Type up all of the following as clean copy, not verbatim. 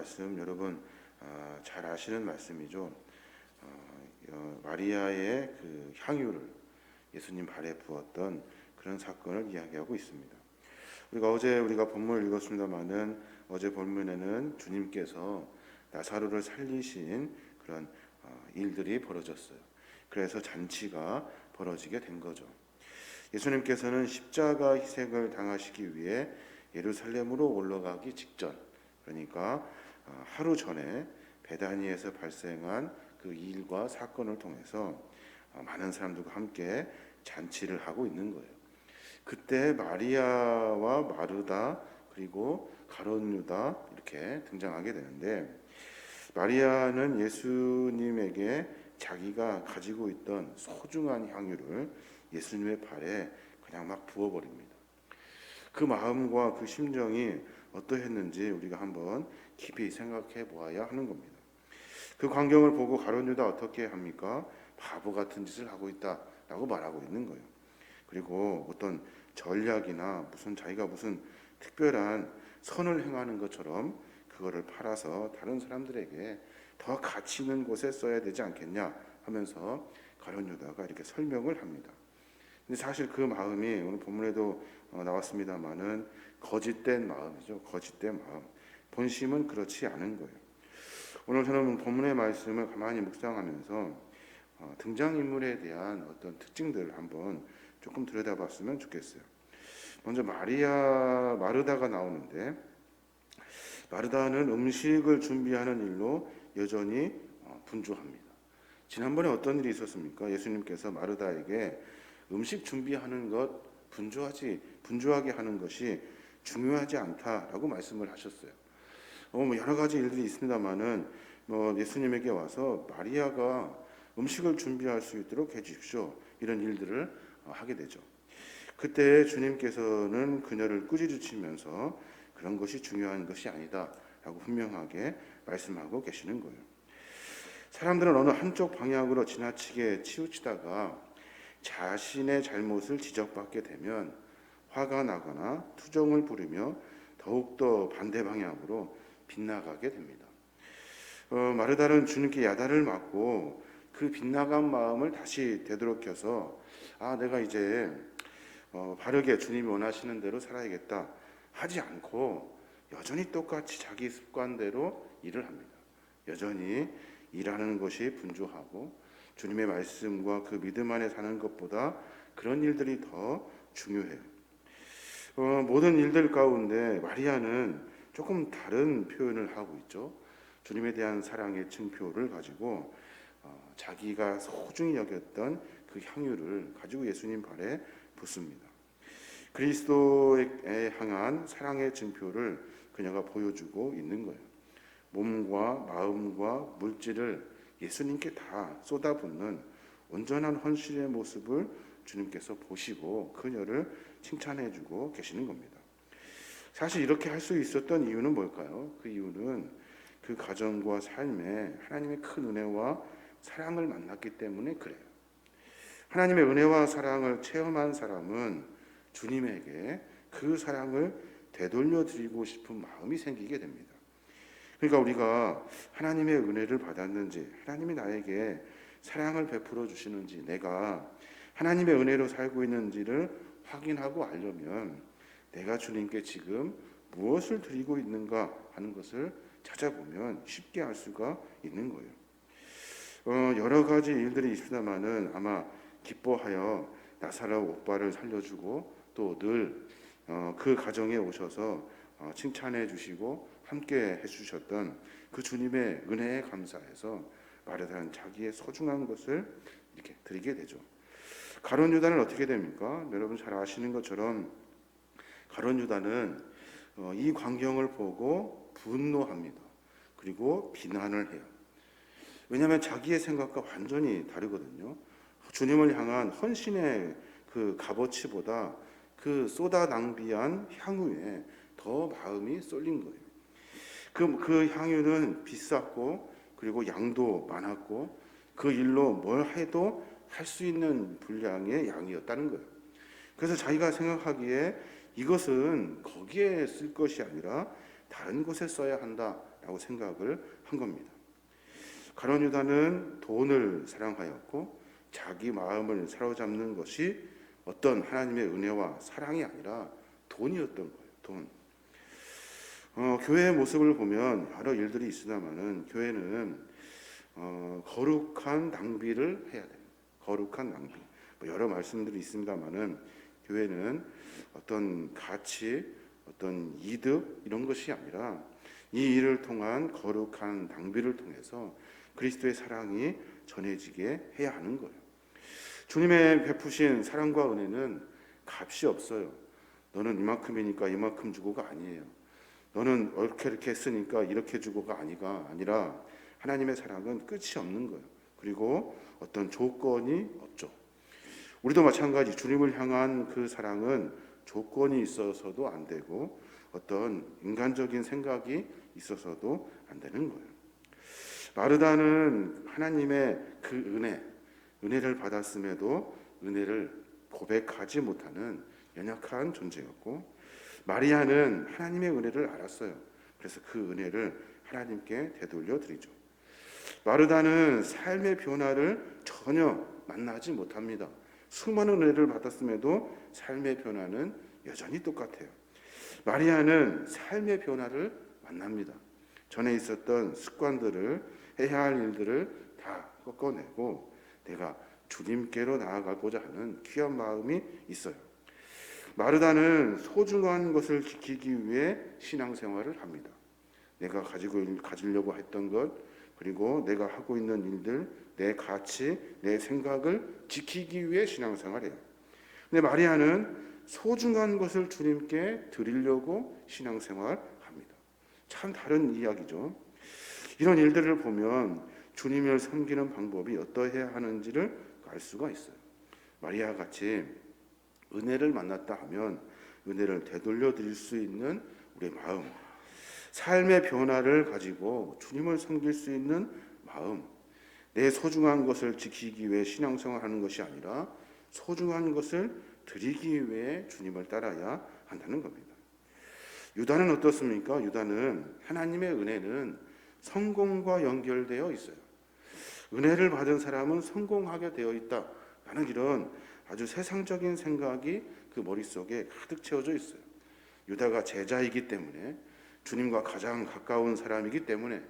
말씀 여러분 잘 아시는 말씀이죠. 마리아의 그 향유를 예수님 발에 부었던 그런 사건을 이야기하고 있습니다. 우리가 본문을 읽었습니다마는 어제 본문에는 주님께서 나사로를 살리신 그런 일들이 벌어졌어요. 그래서 잔치가 벌어지게 된 거죠. 예수님께서는 십자가 희생을 당하시기 위해 예루살렘으로 올라가기 직전, 그러니까 하루 전에 베다니에서 발생한 그 일과 사건을 통해서 많은 사람들과 함께 잔치를 하고 있는 거예요. 그때 마리아와 마르다 그리고 가룟 유다 이렇게 등장하게 되는데, 마리아는 예수님에게 자기가 가지고 있던 소중한 향유를 예수님의 발에 그냥 막 부어버립니다. 그 마음과 그 심정이 어떠했는지 우리가 한번 깊이 생각해 보아야 하는 겁니다. 그 광경을 보고 가룟 유다 어떻게 합니까? 바보 같은 짓을 하고 있다라고 말하고 있는 거예요. 그리고 어떤 전략이나 자기가 무슨 특별한 선을 행하는 것처럼 그거를 팔아서 다른 사람들에게 더 가치 있는 곳에 써야 되지 않겠냐 하면서 가룟 유다가 이렇게 설명을 합니다. 근데 사실 그 마음이 오늘 본문에도 나왔습니다만은 거짓된 마음이죠. 거짓된 마음. 본심은 그렇지 않은 거예요. 오늘 저는 본문의 말씀을 가만히 묵상하면서 등장인물에 대한 어떤 특징들을 한번 조금 들여다봤으면 좋겠어요. 먼저 마르다가 나오는데, 마르다는 음식을 준비하는 일로 여전히 분주합니다. 지난번에 어떤 일이 있었습니까? 예수님께서 마르다에게 음식 준비하는 것 분주하게 하는 것이 중요하지 않다라고 말씀을 하셨어요. 여러 가지 일들이 있습니다만은 예수님에게 와서 마리아가 음식을 준비할 수 있도록 해주십시오, 이런 일들을 하게 되죠. 그때 주님께서는 그녀를 꾸짖으시면서 그런 것이 중요한 것이 아니다라고 분명하게 말씀하고 계시는 거예요. 사람들은 어느 한쪽 방향으로 지나치게 치우치다가 자신의 잘못을 지적받게 되면 화가 나거나 투정을 부리며 더욱더 반대 방향으로 빗나가게 됩니다. 마르다는 주님께 야단을 맞고 그 빗나간 마음을 다시 되돌이켜서 내가 이제 바르게 주님이 원하시는 대로 살아야겠다 하지 않고 여전히 똑같이 자기 습관대로 일을 합니다. 여전히 일하는 것이 분주하고 주님의 말씀과 그 믿음 안에 사는 것보다 그런 일들이 더 중요해요. 모든 일들 가운데 마리아는 조금 다른 표현을 하고 있죠. 주님에 대한 사랑의 증표를 가지고 자기가 소중히 여겼던 그 향유를 가지고 예수님 발에 붓습니다. 그리스도에 향한 사랑의 증표를 그녀가 보여주고 있는 거예요. 몸과 마음과 물질을 예수님께 다 쏟아붓는 온전한 헌신의 모습을 주님께서 보시고 그녀를 칭찬해주고 계시는 겁니다. 사실 이렇게 할 수 있었던 이유는 뭘까요? 그 이유는 그 가정과 삶에 하나님의 큰 은혜와 사랑을 만났기 때문에 그래요. 하나님의 은혜와 사랑을 체험한 사람은 주님에게 그 사랑을 되돌려 드리고 싶은 마음이 생기게 됩니다. 그러니까 우리가 하나님의 은혜를 받았는지, 하나님이 나에게 사랑을 베풀어 주시는지, 내가 하나님의 은혜로 살고 있는지를 확인하고 알려면 내가 주님께 지금 무엇을 드리고 있는가 하는 것을 찾아보면 쉽게 알 수가 있는 거예요. 여러 가지 일들이 있습니다만은 아마 기뻐하여 나사로 오빠를 살려주고 또 늘 그 가정에 오셔서 칭찬해 주시고 함께 해주셨던 그 주님의 은혜에 감사해서 마르다는 자기의 소중한 것을 이렇게 드리게 되죠. 가룟 유다는 어떻게 됩니까? 여러분 잘 아시는 것처럼 가룟 유다는 이 광경을 보고 분노합니다. 그리고 비난을 해요. 왜냐하면 자기의 생각과 완전히 다르거든요. 주님을 향한 헌신의 그 값어치보다 그 쏟아 낭비한 향유에 더 마음이 쏠린 거예요. 그 향유는 비쌌고 그리고 양도 많았고 그 일로 뭘 해도 할 수 있는 분량의 양이었다는 거예요. 그래서 자기가 생각하기에 이것은 거기에 쓸 것이 아니라 다른 곳에 써야 한다 라고 생각을 한 겁니다. 가룟 유다는 돈을 사랑하였고 자기 마음을 사로잡는 것이 어떤 하나님의 은혜와 사랑이 아니라 돈이었던 거예요. 돈. 교회의 모습을 보면 여러 일들이 있으나마는 교회는 거룩한 낭비를 해야 됩니다. 거룩한 낭비. 여러 말씀들이 있습니다마는 교회는 어떤 가치, 어떤 이득 이런 것이 아니라 이 일을 통한 거룩한 낭비를 통해서 그리스도의 사랑이 전해지게 해야 하는 거예요. 주님의 베푸신 사랑과 은혜는 값이 없어요. 너는 이만큼이니까 이만큼 주고가 아니에요. 너는 이렇게 했으니까 이렇게 주고가 아니라 하나님의 사랑은 끝이 없는 거예요. 그리고 어떤 조건이 없죠. 우리도 마찬가지 주님을 향한 그 사랑은 조건이 있어서도 안 되고 어떤 인간적인 생각이 있어서도 안 되는 거예요. 마르다는 하나님의 그 은혜를 받았음에도 은혜를 고백하지 못하는 연약한 존재였고, 마리아는 하나님의 은혜를 알았어요. 그래서 그 은혜를 하나님께 되돌려 드리죠. 마르다는 삶의 변화를 전혀 만나지 못합니다. 수많은 은혜를 받았음에도 삶의 변화는 여전히 똑같아요. 마리아는 삶의 변화를 만납니다. 전에 있었던 습관들을, 해야 할 일들을 다 꺾어내고 내가 주님께로 나아가고자 하는 귀한 마음이 있어요. 마르다는 소중한 것을 지키기 위해 신앙생활을 합니다. 내가 가지려고 했던 것, 그리고 내가 하고 있는 일들, 내 가치, 내 생각을 지키기 위해 신앙생활을 해요. 근데 마리아는 소중한 것을 주님께 드리려고 신앙생활합니다. 참 다른 이야기죠. 이런 일들을 보면 주님을 섬기는 방법이 어떠해야 하는지를 알 수가 있어요. 마리아 같이 은혜를 만났다 하면 은혜를 되돌려 드릴 수 있는 우리의 마음, 삶의 변화를 가지고 주님을 섬길 수 있는 마음, 내 소중한 것을 지키기 위해 신앙생활하는 것이 아니라 소중한 것을 드리기 위해 주님을 따라야 한다는 겁니다. 유다는 어떻습니까? 유다는 하나님의 은혜는 성공과 연결되어 있어요. 은혜를 받은 사람은 성공하게 되어 있다라는 이런 아주 세상적인 생각이 그 머릿속에 가득 채워져 있어요. 유다가 제자이기 때문에, 주님과 가장 가까운 사람이기 때문에,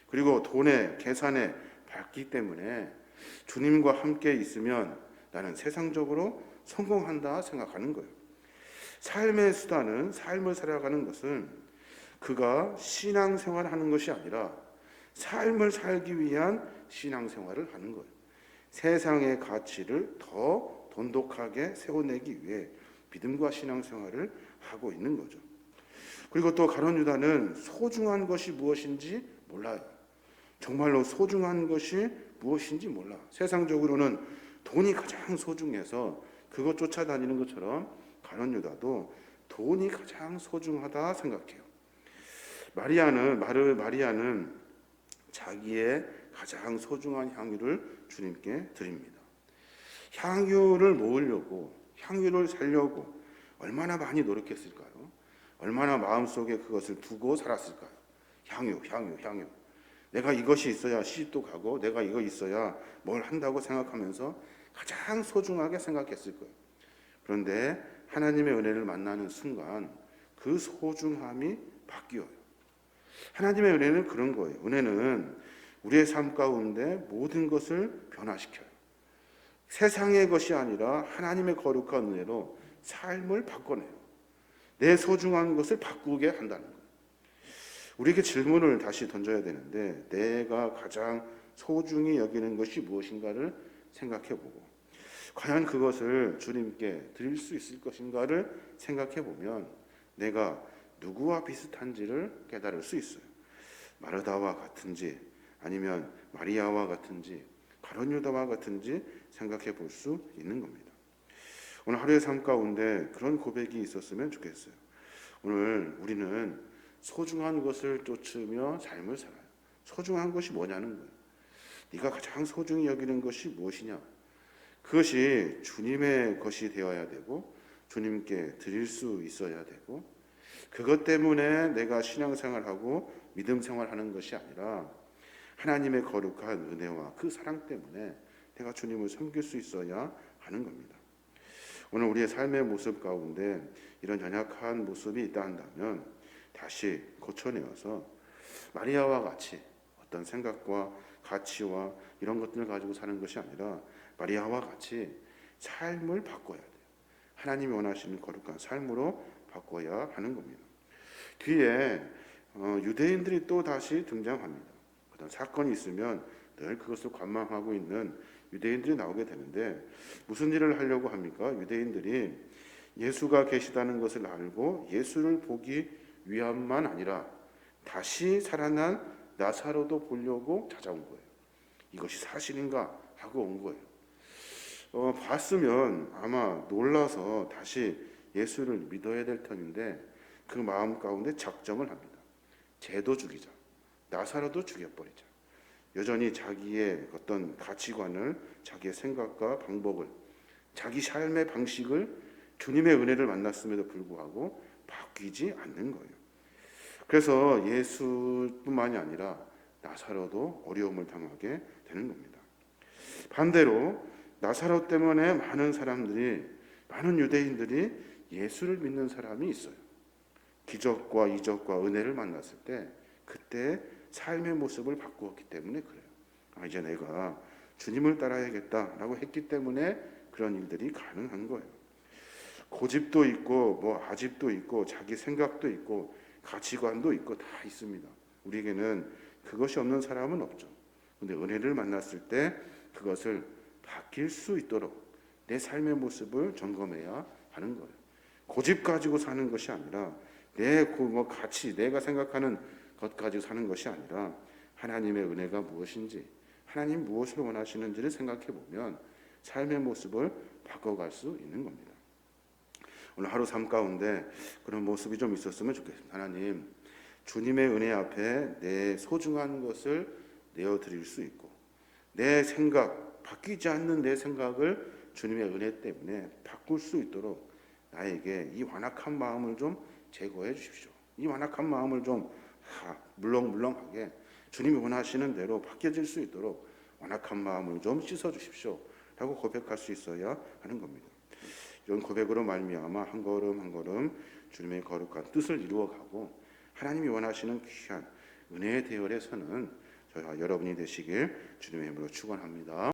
그리고 돈에 계산에 밝기 때문에 주님과 함께 있으면 나는 세상적으로 성공한다 생각하는 거예요. 삶의 수단은, 삶을 살아가는 것은 그가 신앙생활하는 것이 아니라 삶을 살기 위한 신앙생활을 하는 거예요. 세상의 가치를 더 돈독하게 세워내기 위해 믿음과 신앙생활을 하고 있는 거죠. 그리고 또 가룟 유다는 소중한 것이 무엇인지 몰라요. 정말로 소중한 것이 무엇인지 몰라. 세상적으로는 돈이 가장 소중해서 그것 쫓아다니는 것처럼 가룟 유다도 돈이 가장 소중하다 생각해요. 마리아는 자기의 가장 소중한 향유를 주님께 드립니다. 향유를 모으려고, 향유를 살려고 얼마나 많이 노력했을까요? 얼마나 마음속에 그것을 두고 살았을까요? 향유. 내가 이것이 있어야 시집도 가고 내가 이거 있어야 뭘 한다고 생각하면서 가장 소중하게 생각했을 거예요. 그런데 하나님의 은혜를 만나는 순간 그 소중함이 바뀌어요. 하나님의 은혜는 그런 거예요. 은혜는 우리의 삶 가운데 모든 것을 변화시켜요. 세상의 것이 아니라 하나님의 거룩한 은혜로 삶을 바꿔내요. 내 소중한 것을 바꾸게 한다는 거예요. 우리에게 질문을 다시 던져야 되는데, 내가 가장 소중히 여기는 것이 무엇인가를 생각해보고, 과연 그것을 주님께 드릴 수 있을 것인가를 생각해보면 내가 누구와 비슷한지를 깨달을 수 있어요. 마르다와 같은지, 아니면 마리아와 같은지, 가룟 유다와 같은지 생각해 볼 수 있는 겁니다. 오늘 하루의 삶 가운데 그런 고백이 있었으면 좋겠어요. 오늘 우리는 소중한 것을 쫓으며 삶을 살아요. 소중한 것이 뭐냐는 거예요. 네가 가장 소중히 여기는 것이 무엇이냐? 그것이 주님의 것이 되어야 되고 주님께 드릴 수 있어야 되고, 그것 때문에 내가 신앙생활하고 믿음 생활하는 것이 아니라 하나님의 거룩한 은혜와 그 사랑 때문에 내가 주님을 섬길 수 있어야 하는 겁니다. 오늘 우리의 삶의 모습 가운데 이런 연약한 모습이 있다 한다면 다시 고쳐내어서 마리아와 같이 어떤 생각과 가치와 이런 것들을 가지고 사는 것이 아니라 마리아와 같이 삶을 바꿔야 돼요. 하나님이 원하시는 거룩한 삶으로 바꿔야 하는 겁니다. 뒤에 유대인들이 또 다시 등장합니다. 어떤 사건이 있으면 늘 그것을 관망하고 있는 유대인들이 나오게 되는데 무슨 일을 하려고 합니까? 유대인들이 예수가 계시다는 것을 알고 예수를 보기 위함만 아니라 다시 살아난 나사로도 보려고 찾아온 거예요. 이것이 사실인가 하고 온 거예요. 봤으면 아마 놀라서 다시 예수를 믿어야 될 터인데 그 마음 가운데 작정을 합니다. 쟤도 죽이자. 나사로도 죽여버리자. 여전히 자기의 어떤 가치관을, 자기의 생각과 방법을, 자기 삶의 방식을 주님의 은혜를 만났음에도 불구하고 바뀌지 않는 거예요. 그래서 예수뿐만이 아니라 나사로도 어려움을 당하게 되는 겁니다. 반대로 나사로 때문에 많은 유대인들이 예수를 믿는 사람이 있어요. 기적과 이적과 은혜를 만났을 때 그때 삶의 모습을 바꾸었기 때문에 그래요. 이제 내가 주님을 따라야겠다라고 했기 때문에 그런 일들이 가능한 거예요. 고집도 있고 아집도 있고 자기 생각도 있고 가치관도 있고 다 있습니다. 우리에게는 그것이 없는 사람은 없죠. 근데 은혜를 만났을 때 그것을 바뀔 수 있도록 내 삶의 모습을 점검해야 하는 거예요. 고집 가지고 사는 것이 아니라 내 가치, 내가 생각하는 것 가지고 사는 것이 아니라 하나님의 은혜가 무엇인지, 하나님 무엇을 원하시는지를 생각해 보면 삶의 모습을 바꿔갈 수 있는 겁니다. 오늘 하루 삶 가운데 그런 모습이 좀 있었으면 좋겠습니다. 하나님, 주님의 은혜 앞에 내 소중한 것을 내어드릴 수 있고 내 생각, 바뀌지 않는 내 생각을 주님의 은혜 때문에 바꿀 수 있도록 나에게 이 완악한 마음을 좀 제거해 주십시오. 이 완악한 마음을 좀 물렁물렁하게 주님이 원하시는 대로 바뀌어질 수 있도록 완악한 마음을 좀 씻어 주십시오 라고 고백할 수 있어야 하는 겁니다. 이런 고백으로 말미암아 한 걸음 한 걸음 주님의 거룩한 뜻을 이루어가고 하나님이 원하시는 귀한 은혜의 대열에 서는 저희와 여러분이 되시길 주님의 이름으로 축원합니다.